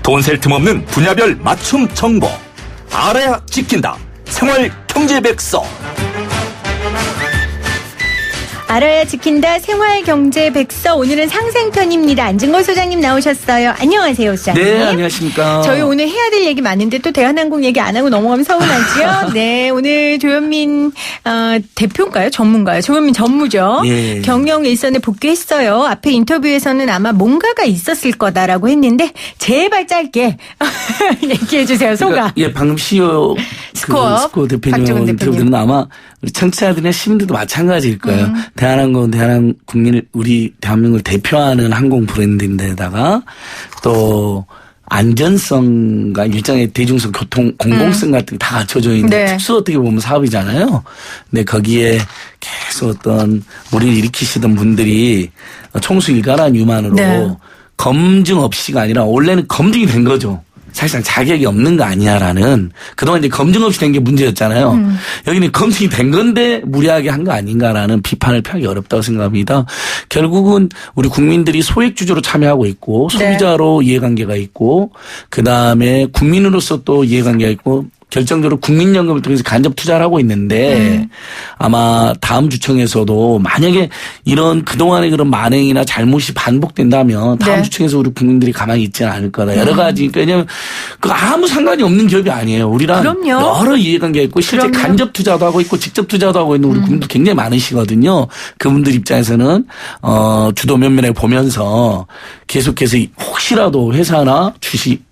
돈 셀 틈 없는 분야별 맞춤 정보. 알아야 지킨다. 생활 경제 백서. 알아야 지킨다 생활경제 백서. 오늘은 상생편입니다. 안진걸 소장님 나오셨어요. 안녕하세요, 소장님. 네, 안녕하십니까. 저희 오늘 해야 될 얘기 많은데 또 대한항공 얘기 안 하고 넘어가면 서운하지요. 네, 오늘 조현민 대표인가요? 전문가요? 조현민 전무죠. 예. 경영 일선에 복귀했어요. 앞에 인터뷰에서는 아마 뭔가가 있었을 거다라고 했는데 제발 짧게 얘기해 주세요. 소감. 그러니까, 방금 CEO 스코어 대표님 인터뷰는 아마 우리 청취자들이나 시민들도 마찬가지일 거예요. 대한항공 국민을 우리 대한민국을 대표하는 항공 브랜드인데다가 또 안전성과 일정의 대중성, 교통, 공공성 같은 게 다 갖춰져 있는 네. 특수 어떻게 보면 사업이잖아요. 근데 거기에 계속 어떤 무리를 일으키시던 분들이 총수 일가란 유만으로 네. 검증 없이가 아니라 원래는 검증이 된 거죠. 사실상 자격이 없는 거 아니냐라는, 그동안 이제 검증 없이 된 게 문제였잖아요. 여기는 검증이 된 건데 무리하게 한 거 아닌가라는 비판을 피하기 어렵다고 생각합니다. 결국은 우리 국민들이 소액주주로 참여하고 있고 소비자로 이해관계가 있고 그다음에 국민으로서 또 이해관계가 있고 결정적으로 국민연금을 통해서 간접 투자를 하고 있는데 아마 다음 주청에서도 만약에 이런 그동안의 그런 만행이나 잘못이 반복된다면 다음 네. 주청에서 우리 국민들이 가만히 있지는 않을 거다. 여러 가지. 왜냐하면 그 아무 상관이 없는 기업이 아니에요. 우리랑 그럼요. 여러 이해관계가 있고 실제 그럼요. 간접 투자도 하고 있고 직접 투자도 하고 있는 우리 국민들 굉장히 많으시거든요. 그분들 입장에서는 주도 면밀하게 보면서 계속해서 혹시라도 회사나 주식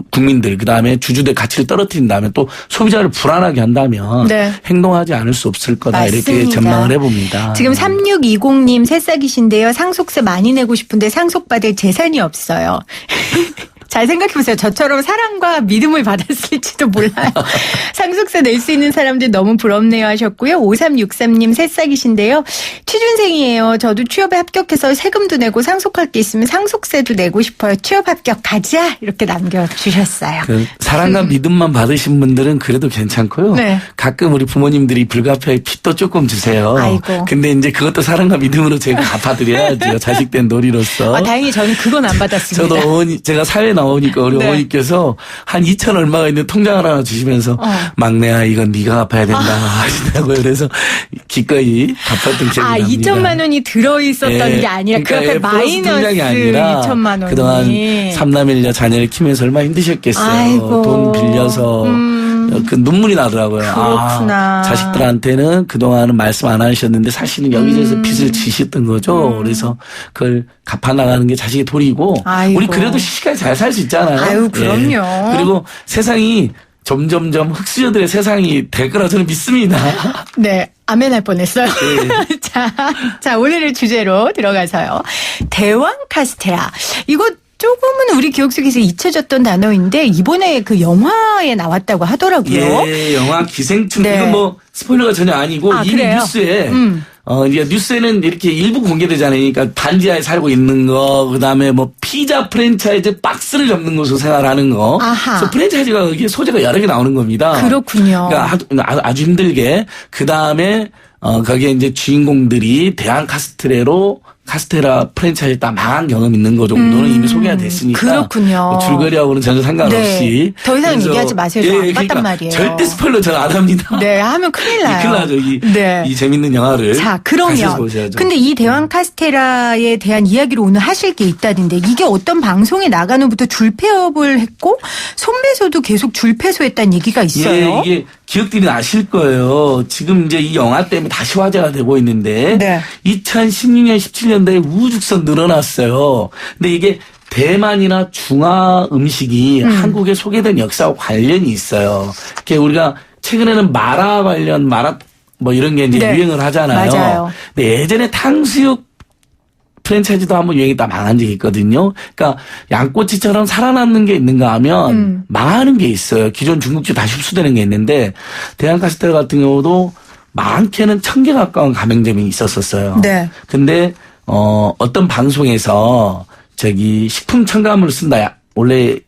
국민들, 그 다음에 주주들 가치를 떨어뜨린다면 또 소비자를 불안하게 한다면 네. 행동하지 않을 수 없을 거다. 맞습니다. 이렇게 전망을 해봅니다. 지금 3620님 새싹이신데요. 상속세 많이 내고 싶은데 상속받을 재산이 없어요. 잘 생각해보세요. 저처럼 사랑과 믿음을 받았을지도 몰라요. 상속세 낼 수 있는 사람들 너무 부럽네요 하셨고요. 5363님 새싹이신데요. 취준생이에요. 저도 취업에 합격해서 세금도 내고 상속할 게 있으면 상속세도 내고 싶어요. 취업 합격 가자 이렇게 남겨주셨어요. 사랑과 믿음만 받으신 분들은 그래도 괜찮고요. 네. 가끔 우리 부모님들이 불가피하게 빚도 조금 주세요. 아이고. 근데 이제 그것도 사랑과 믿음으로 제가 갚아드려야죠. 자식된 놀이로서. 다행히 저는 그건 안 받았습니다. 저도 어머니, 제가 사회에 나오니까 우리 네. 어머니께서 한 2천 얼마가 있는 통장을 하나 주시면서 막내야 이건 네가 갚아야 된다 하시더라고요. 그래서 기꺼이 갚았던 기억이 납니다. 2천만 원이 들어있었던 게 아니라 그 앞에 마이너스 통장이 아니라 2천만 원이. 그동안 3남일녀 자녀를 키우면서 얼마나 힘드셨겠어요. 아이고. 돈 빌려서. 그 눈물이 나더라고요. 그렇구나. 자식들한테는 그동안은 말씀 안 하셨는데 사실은 여기저기서 빚을 지셨던 거죠. 그래서 그걸 갚아나가는 게 자식의 도리고 아이고. 우리 그래도 시시하게 잘 살 수 있잖아요. 아유, 그럼요. 예. 그리고 세상이 점점점 흑수저들의 세상이 될 거라 저는 믿습니다. 네. 아멘 할 뻔했어요. 네. 자, 오늘의 주제로 들어가서요. 대왕 카스테라. 이거 조금은 우리 기억 속에서 잊혀졌던 단어인데 이번에 그 영화에 나왔다고 하더라고요. 예, 영화 기생충. 네. 이건 뭐 스포일러가 전혀 아니고 이미 그래요? 뉴스에 이제 뉴스에는 이렇게 일부 공개되잖아요. 그러니까 반지하에 살고 있는 거, 그다음에 뭐 피자 프랜차이즈 박스를 접는 곳으로 생활하는 거. 아하. 그래서 프랜차이즈가 여기에 소재가 여러 개 나오는 겁니다. 그렇군요. 그러니까 아주 힘들게. 그다음에 거기에 이제 주인공들이 대한 카스테라 프랜차이즈 다 망한 경험 있는 거 정도는 이미 소개가 됐으니까. 그렇군요. 뭐 줄거리하고는 전혀 상관없이. 네. 더 이상 그래서 얘기하지 마세요. 저 안 봤단 말이에요. 절대 스포일러 저는 안 합니다. 네, 하면 큰일 나요. 큰일 나죠. 네. 이 재밌는 영화를. 자, 같이 그러면. 보셔야죠. 근데 이 대왕 카스테라에 대한 이야기를 오늘 하실 게 있다는데 이게 어떤 방송에 나간 후부터 줄폐업을 했고 손배소도 계속 줄폐소했다는 얘기가 있어요. 예, 이게 기억들이 나실 거예요. 지금 이제 이 영화 때문에 다시 화제가 되고 있는데. 네. 2016년, 17년도에 우후죽순 늘어났어요. 근데 이게 대만이나 중화 음식이 한국에 소개된 역사와 관련이 있어요. 우리가 최근에는 마라 관련 뭐 이런 게 이제 네. 유행을 하잖아요. 맞아요. 근데 예전에 탕수육 프랜차이즈도 한번 유행했다 망한 적이 있거든요. 그러니까 양꼬치처럼 살아남는 게 있는가 하면 망하는 게 있어요. 기존 중국집 다시 흡수되는 게 있는데 대한 카스테라 같은 경우도 많게는 1000개 가까운 가맹점이 있었었어요. 네. 근데 어떤 방송에서 식품 첨가물을 쓴다. 원래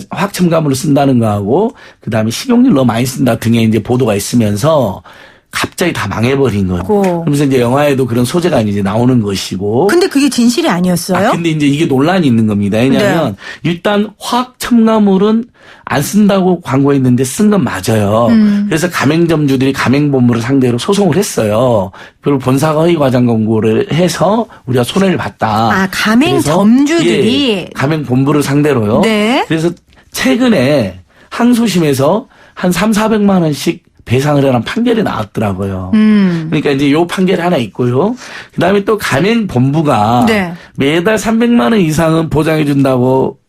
화학 첨가물을 쓴다는 거하고 그다음에 식용유를 너무 많이 쓴다 등의 이제 보도가 있으면서 갑자기 다 망해버린 거예요. 고. 그러면서 이제 영화에도 그런 소재가 이제 나오는 것이고. 근데 그게 진실이 아니었어요? 근데 이제 이게 논란이 있는 겁니다. 왜냐하면 일단 화학 첨가물은 안 쓴다고 광고했는데 쓴 건 맞아요. 그래서 가맹점주들이 가맹본부를 상대로 소송을 했어요. 그리고 본사가 허위 과장 광고를 해서 우리가 손해를 봤다. 아, 가맹점주들이? 예, 가맹본부를 상대로요. 네. 그래서 최근에 항소심에서 한 300~400만 원씩 배상을 하라는 판결이 나왔더라고요. 그러니까 이제 요 판결이 하나 있고요. 그다음에 또 가맹본부가 네. 매달 300만 원 이상은 보장해 준다고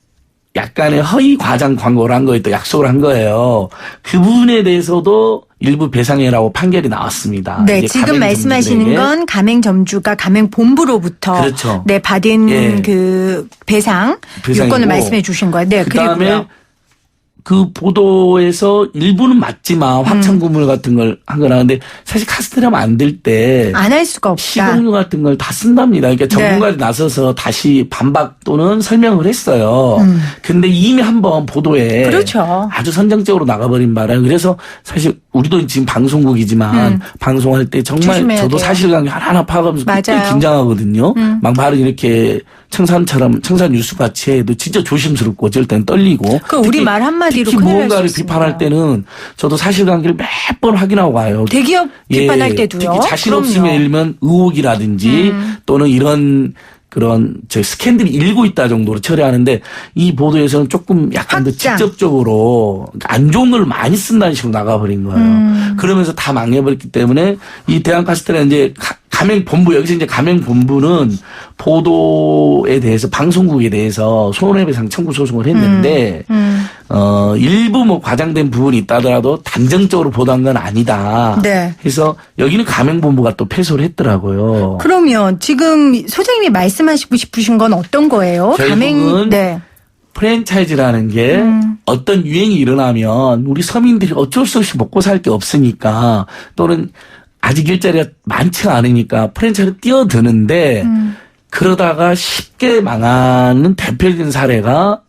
약간의 허위 과장 광고를 한 거에 또 약속을 한 거예요. 그 부분에 대해서도 일부 배상해라고 판결이 나왔습니다. 네, 지금 말씀하시는 건 가맹점주가 가맹본부로부터 그렇죠. 네, 받은 예. 그 배상 배상이고. 요건을 말씀해 주신 거예요. 네, 그다음에 그리고요. 그 보도에서 일부는 맞지만 화천구물 같은 걸 한 거라. 근데 사실 카스테라 만들 때 안 할 수가 없다. 식용유 같은 걸 다 쓴답니다. 그러니까 전문가들이 나서서 다시 반박 또는 설명을 했어요. 근데 이미 한번 보도에 그렇죠. 아주 선정적으로 나가버린 바람에 그래서 사실 우리도 지금 방송국이지만 방송할 때 정말 조심해야 저도 돼요. 사실관계 하나하나 파악하면서 굉장히 맞아요. 긴장하거든요. 막 말을 이렇게 청산 뉴스 같이 해도 진짜 조심스럽고 어쩔 땐 떨리고. 그 우리 말 한마디로 특히 큰일 날 무언가를 수 있습니다. 비판할 때는 저도 사실관계를 몇 번 확인하고 와요. 대기업 비판할 때도요. 특히 자신 그럼요. 없으면 예를 들면 의혹이라든지 또는 이런 그런 스캔들이 일고 있다 정도로 처리하는데 이 보도에서는 조금 약간 더 확장. 직접적으로 안 좋은 걸 많이 쓴다는 식으로 나가버린 거예요. 그러면서 다 망해버렸기 때문에 이 대한카스테라 이제 가맹본부 여기서 이제 가맹본부는 보도에 대해서 방송국에 대해서 손해배상 청구 소송을 했는데 일부 뭐 과장된 부분이 있다더라도 단정적으로 보도한 건 아니다. 네. 그래서 여기는 가맹본부가 또 패소를 했더라고요. 그러면 지금 소장님이 말씀하시고 싶으신 건 어떤 거예요? 결국은 네. 프랜차이즈라는 게 어떤 유행이 일어나면 우리 서민들이 어쩔 수 없이 먹고 살 게 없으니까 또는 아직 일자리가 많지가 않으니까 프랜차이즈로 뛰어드는데 그러다가 쉽게 망하는 대표적인 사례가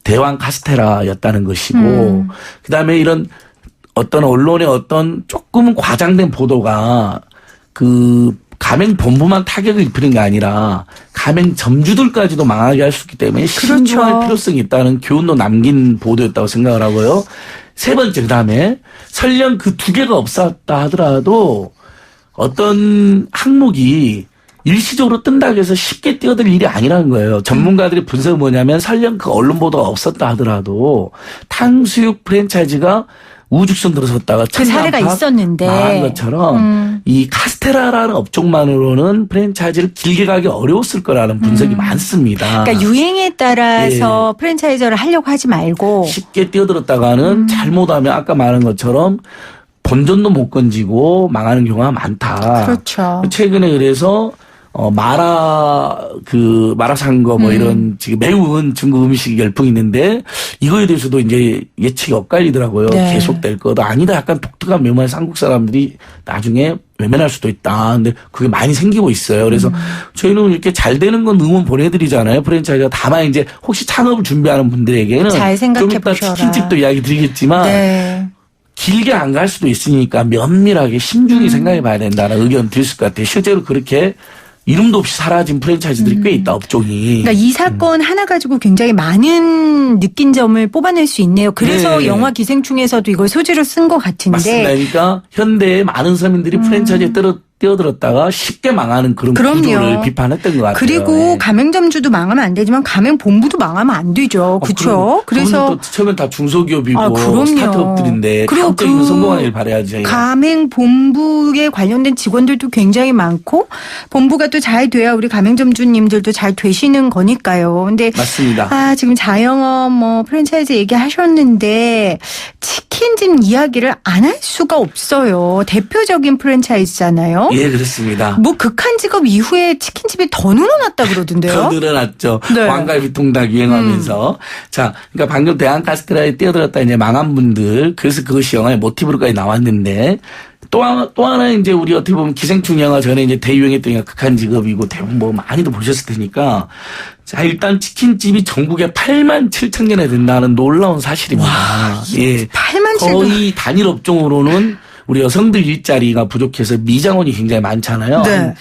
대왕 카스테라였다는 것이고 그다음에 이런 어떤 언론의 어떤 조금은 과장된 보도가 그 가맹본부만 타격을 입히는 게 아니라 가맹점주들까지도 망하게 할 수 있기 때문에 신중할 필요성이 있다는 교훈도 남긴 보도였다고 생각을 하고요. 세 번째 그다음에 설령 그 두 개가 없었다 하더라도 어떤 항목이 일시적으로 뜬다고 해서 쉽게 뛰어들 일이 아니라는 거예요. 전문가들의 분석은 뭐냐면 설령 그 언론 보도가 없었다 하더라도 탕수육 프랜차이즈가 우죽순 들어섰다가 그 사례가 있었는데 망한 것처럼 이 카스테라라는 업종만으로는 프랜차이즈를 길게 가기 어려웠을 거라는 분석이 많습니다. 그러니까 유행에 따라서 프랜차이저를 하려고 하지 말고 쉽게 뛰어들었다가는 잘못하면 아까 말한 것처럼 본전도 못 건지고 망하는 경우가 많다. 그렇죠. 최근에 그래서 마라샹궈 뭐 이런 지금 매운 중국 음식이 열풍이 있는데 이거에 대해서도 이제 예측이 엇갈리더라고요. 네. 계속될 거다. 아니다. 약간 독특한 매운맛 한국 사람들이 나중에 외면할 수도 있다. 근데 그게 많이 생기고 있어요. 그래서 저희는 이렇게 잘 되는 건 응원 보내드리잖아요. 프랜차이즈가. 다만 이제 혹시 창업을 준비하는 분들에게는 잘 생각해 좀 이따 보셔라. 치킨집도 이야기 드리겠지만 네. 길게 안 갈 수도 있으니까 면밀하게 신중히 생각해 봐야 된다는 의견 드렸을 것 같아요. 실제로 그렇게 이름도 없이 사라진 프랜차이즈들이 꽤 있다, 업종이. 그러니까 이 사건 하나 가지고 굉장히 많은 느낀 점을 뽑아낼 수 있네요. 그래서 네. 영화 기생충에서도 이걸 소재로 쓴 것 같은데. 맞습니다. 그러니까 현대의 많은 서민들이 프랜차이즈에 뛰어들었다가 쉽게 망하는 그런 그럼요. 구조를 비판했던 것 같아요. 그리고 예. 가맹점주도 망하면 안 되지만 가맹본부도 망하면 안 되죠. 그렇죠? 그래서 또 처음엔 다 중소기업이고 아, 그럼요. 스타트업들인데 그리고 가급적이면 성공하길 바라야죠. 가맹본부에 관련된 직원들도 굉장히 많고 본부가 또 잘 돼야 우리 가맹점주님들도 잘 되시는 거니까요. 근데 맞습니다. 지금 자영업 뭐 프랜차이즈 얘기하셨는데 치킨집 이야기를 안 할 수가 없어요. 대표적인 프랜차이즈잖아요. 예, 그렇습니다. 뭐 극한 직업 이후에 치킨집이 더 늘어났다 그러던데요. 더 늘어났죠. 네. 왕갈비 통닭 유행하면서. 자, 그러니까 방금 대한카스테라에 뛰어들었다 이제 망한 분들. 그래서 그것이 영화의 모티브로까지 나왔는데 또 하나 이제 우리 어떻게 보면 기생충 영화 전에 이제 대유행했던 게 극한 직업이고 대부분 뭐 많이도 보셨을 테니까. 자, 일단 치킨집이 전국에 87,000개나 된다는 놀라운 사실입니다. 와, 예. 87,000개. 거의 단일 업종으로는 우리 여성들 일자리가 부족해서 미장원이 굉장히 많잖아요. 네.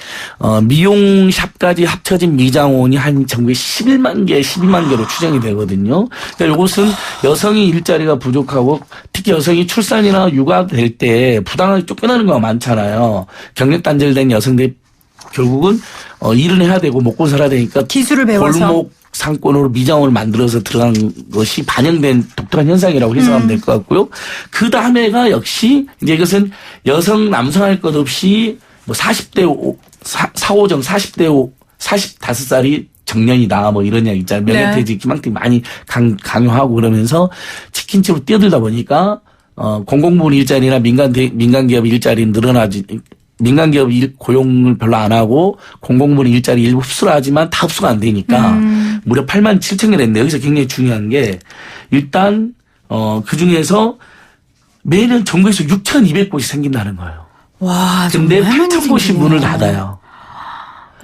미용샵까지 합쳐진 미장원이 한 전국에 11만 개, 12만 개로 추정이 되거든요. 그러니까 이것은 여성이 일자리가 부족하고 특히 여성이 출산이나 육아될 때 부당하게 쫓겨나는 경우가 많잖아요. 경력 단절된 여성들이 결국은 일은 해야 되고 먹고 살아야 되니까 기술을 배워서 골목 상권으로 미장원을 만들어서 들어간 것이 반영된 독특한 현상이라고 해석하면 될 것 같고요. 그 다음에가 역시 이제 이것은 여성 남성 할 것 없이 뭐 40대 4호정 40대 45살이 정년이다 뭐 이런 이야기 있잖아요. 명예퇴직 희망퇴직 많이 강요하고 그러면서 치킨집으로 뛰어들다 보니까 공공부문 일자리나 민간기업 일자리 늘어나지 민간기업 고용을 별로 안 하고 공공부문 일자리 일부 흡수를 하지만 다 흡수가 안 되니까 무려 8만 7천 개 됐는데 여기서 굉장히 중요한 게 일단 그중에서 매년 전국에서 6,200곳이 생긴다는 거예요. 와, 근데 정말 많이 8,000곳이 생기네요. 문을 닫아요.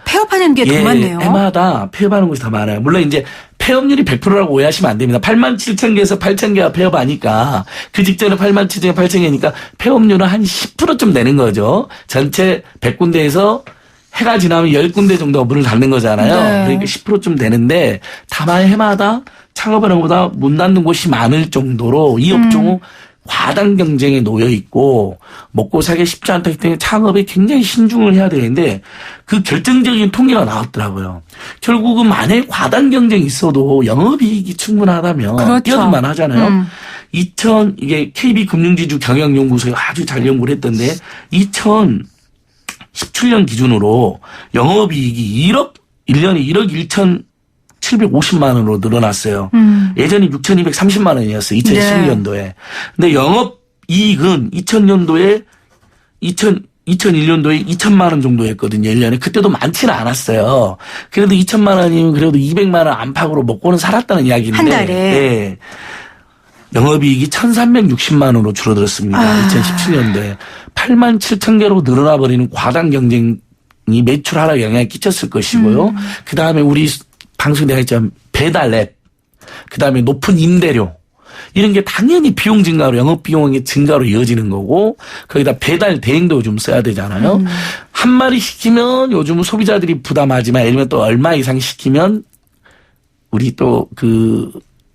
폐업하는 게 더 많네요. 해마다 폐업하는 곳이 더 많아요. 물론 이제 폐업률이 100%라고 오해하시면 안 됩니다. 8만 7천 개에서 8천 개가 폐업하니까 그 직전에 8만 7천 개, 8천 개니까 폐업률은 한 10%좀 되는 거죠. 전체 100군데에서 해가 지나면 10군데 정도가 문을 닫는 거잖아요. 네. 그러니까 10%좀 되는데 다만 해마다 창업하는 것보다 문 닫는 곳이 많을 정도로 이 업종은 과당 경쟁에 놓여 있고 먹고 살기 쉽지 않기 때문에 창업에 굉장히 신중을 해야 되는데 그 결정적인 통계가 나왔더라고요. 결국은 만약에 과당 경쟁이 있어도 영업이익이 충분하다면 그렇죠. 뛰어들만 하잖아요. 이게 KB금융지주 경영연구소에 아주 잘 연구를 했던데 2017년 기준으로 영업이익이 1년에 1억 1,750만 원으로 늘어났어요. 예전에 6,230만 원이었어요. 2011년도에. 근데 영업이익은 2001년도에 2,000만 원 정도 했거든요. 1년에. 그때도 많지는 않았어요. 그래도 2,000만 원이면 그래도 200만 원 안팎으로 먹고는 살았다는 이야기인데. 한 달에. 네. 영업이익이 1,360만 원으로 줄어들었습니다. 2017년도에. 8만 7천 개로 늘어나 버리는 과당 경쟁이 매출 하락에 영향을 끼쳤을 것이고요. 그다음에 우리 방송에 내가 했지만 배달앱, 그다음에 높은 임대료 이런 게 당연히 비용 증가로 영업 비용의 증가로 이어지는 거고 거기다 배달 대행도 좀 써야 되잖아요. 한 마리 시키면 요즘은 소비자들이 부담하지만 예를 들면 또 얼마 이상 시키면 우리 또 그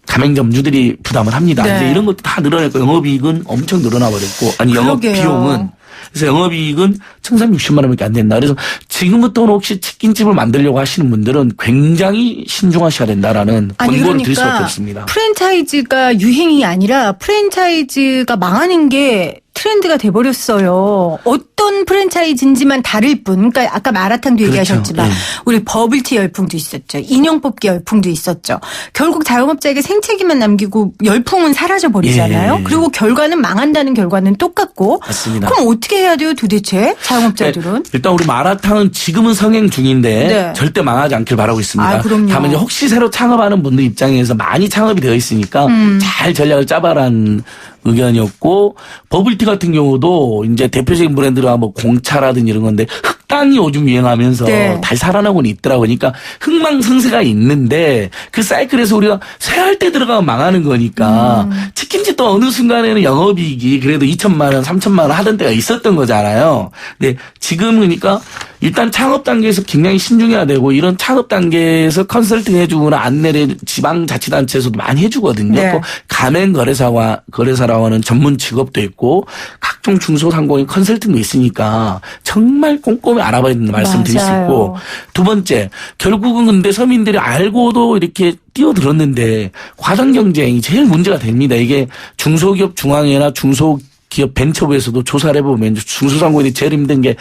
가맹점주들이 부담을 합니다. 네. 이제 이런 것도 다 늘어났고 영업이익은 엄청 늘어나 버렸고 아니 영업 그러게요. 비용은 그래서 영업이익은 1,360만 원밖에 안 된다. 그래서 지금부터는 혹시 치킨집을 만들려고 하시는 분들은 굉장히 신중하셔야 된다라는 권고를 드릴 수밖에 없습니다. 프랜차이즈가 유행이 아니라 프랜차이즈가 망하는 게 트렌드가 돼버렸어요. 어떤 프랜차이즈인지만 다를 뿐. 그러니까 아까 마라탕도 그렇죠. 얘기하셨지만 네. 우리 버블티 열풍도 있었죠. 인형 뽑기 열풍도 있었죠. 결국 자영업자에게 생채기만 남기고 열풍은 사라져버리잖아요. 예. 그리고 결과는 망한다는 결과는 똑같고. 맞습니다. 그럼 어떻게 해야 돼요 도대체 자영업자들은? 네, 일단 우리 마라탕은 지금은 성행 중인데 네. 절대 망하지 않길 바라고 있습니다. 아, 그럼요. 다만 이제 혹시 새로 창업하는 분들 입장에서 많이 창업이 되어 있으니까 잘 전략을 짜봐라는 의견이었고 버블티 같은 경우도 이제 대표적인 브랜드가 뭐 공차라든지 이런 건데 흑당이 요즘 유행하면서 네. 다시 살아나고는 있더라고요. 그러니까 흥망성쇠가 있는데 그 사이클에서 우리가 쇠할 때 들어가면 망하는 거니까 치킨집도 어느 순간에는 영업이익이 그래도 2천만 원, 3천만 원 하던 때가 있었던 거잖아요. 근데 지금 그러니까 일단 창업 단계에서 굉장히 신중해야 되고 이런 창업 단계에서 컨설팅 해주거나 안내를 지방자치단체에서도 많이 해주거든요. 네. 또 가맹거래사라고 하는 전문 직업도 있고 각종 중소상공인 컨설팅도 있으니까 정말 꼼꼼히 알아봐야 된다는 말씀 드릴 수 맞아요. 있고 두 번째 결국은 근데 서민들이 알고도 이렇게 뛰어들었는데 과당 경쟁이 제일 문제가 됩니다. 이게 중소기업 중앙회나 중소기업 벤처부에서도 조사를 해보면 중소상공인이 제일 힘든 게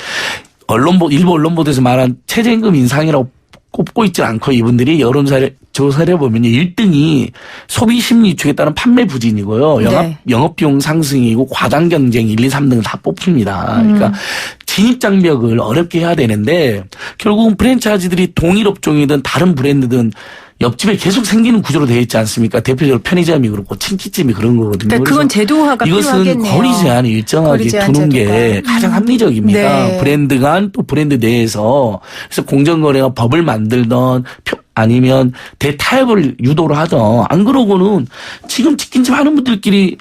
일부 언론 보도에서 말한 최저임금 인상이라고 꼽고 있지 않고 이분들이 여론조사를 해보면 1등이 소비심리 위축에 따른 판매 부진이고요. 네. 영업비용 상승이고 과당 경쟁 1, 2, 3등을 다 뽑힙니다. 그러니까 진입장벽을 어렵게 해야 되는데 결국은 프랜차이즈들이 동일 업종이든 다른 브랜드든 옆집에 계속 생기는 구조로 되어 있지 않습니까? 대표적으로 편의점이 그렇고 치킨집이 그런 거거든요. 그러니까 그건 제도화가 이것은 필요하겠네요. 거리 제한을 일정하게 거리 제한 두는 제도가. 게 가장 합리적입니다. 네. 브랜드 간 또 브랜드 내에서 그래서 공정거래가 법을 만들던 아니면 대타협을 유도를 하던 안 그러고는 지금 치킨집 하는 분들끼리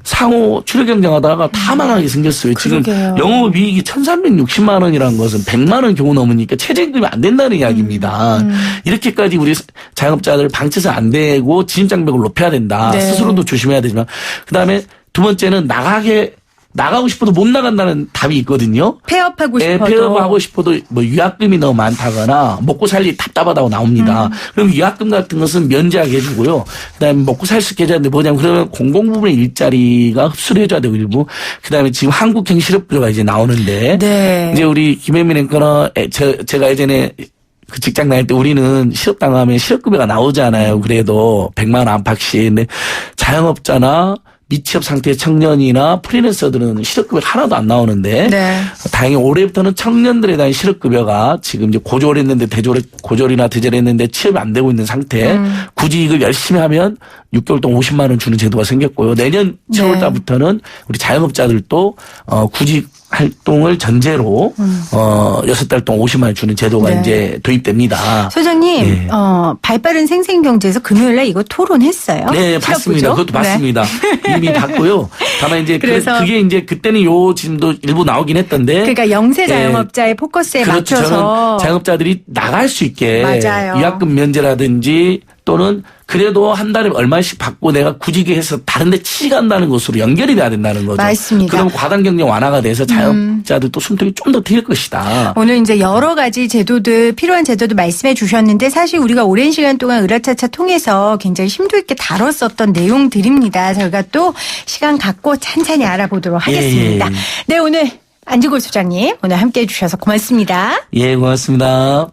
상호 출혈 경쟁하다가 다 망하게 생겼어요. 지금 그러게요. 영업이익이 1,360만 원이라는 것은 100만 원 겨우 넘으니까 최저임금이 안 된다는 이야기입니다. 이렇게까지 우리 자영업자들 방치해서 안 되고 진입장벽을 높여야 된다. 네. 스스로도 조심해야 되지만 그다음에 두 번째는 나가고 싶어도 못 나간다는 답이 있거든요. 폐업하고 싶어도. 폐업하고 싶어도 뭐 유약금이 너무 많다거나 먹고 살기 답답하다고 나옵니다. 그럼 유약금 같은 것은 면제하게 해주고요. 그다음에 먹고 살 수 있게 해주는데 뭐냐면 그러면 공공부문의 일자리가 흡수를 해줘야 되고 일부. 그다음에 지금 한국형 실업급여가 이제 나오는데 네. 이제 우리 김혜민 앵커는 제가 예전에 그 직장 다닐 때 우리는 실업당하면 실업급여가 나오잖아요. 그래도 100만 원 안팎씩. 근데 자영업자나 미취업 상태의 청년이나 프리랜서들은 실업급여 하나도 안 나오는데 네. 다행히 올해부터는 청년들에 대한 실업급여가 지금 이제 고졸했는데 고졸이나 대졸했는데 취업이 안 되고 있는 상태 굳이 이걸 열심히 하면 6개월 동안 50만 원 주는 제도가 생겼고요. 내년 7월 달부터는 우리 자영업자들도 구직 활동을 전제로 6달 동안 50만 원 주는 제도가 네. 이제 도입됩니다. 소장님, 예. 발빠른 생생경제에서 금요일날 이거 토론했어요. 네, 봤습니다. 실업부죠? 그것도 봤습니다. 이미 봤고요. 다만 이제 그래서 그게 이제 그때는 요 지금도 일부 나오긴 했던데. 그러니까 영세 자영업자의 포커스에 그렇죠. 맞춰서 저는 자영업자들이 나갈 수 있게 맞아요. 위약금 면제라든지 또는 그래도 한 달에 얼마씩 받고 내가 구직해서 다른 데 취직한다는 것으로 연결이 돼야 된다는 거죠. 맞습니다. 그럼 과당 경쟁 완화가 돼서 자영업자들도 숨통이 좀 더 트일 것이다. 오늘 이제 여러 가지 제도들 필요한 제도도 말씀해 주셨는데 사실 우리가 오랜 시간 동안 으라차차 통해서 굉장히 심도 있게 다뤘었던 내용들입니다. 저희가 또 시간 갖고 찬찬히 알아보도록 하겠습니다. 예. 네, 오늘 안지골 소장님 오늘 함께해 주셔서 고맙습니다. 예, 고맙습니다.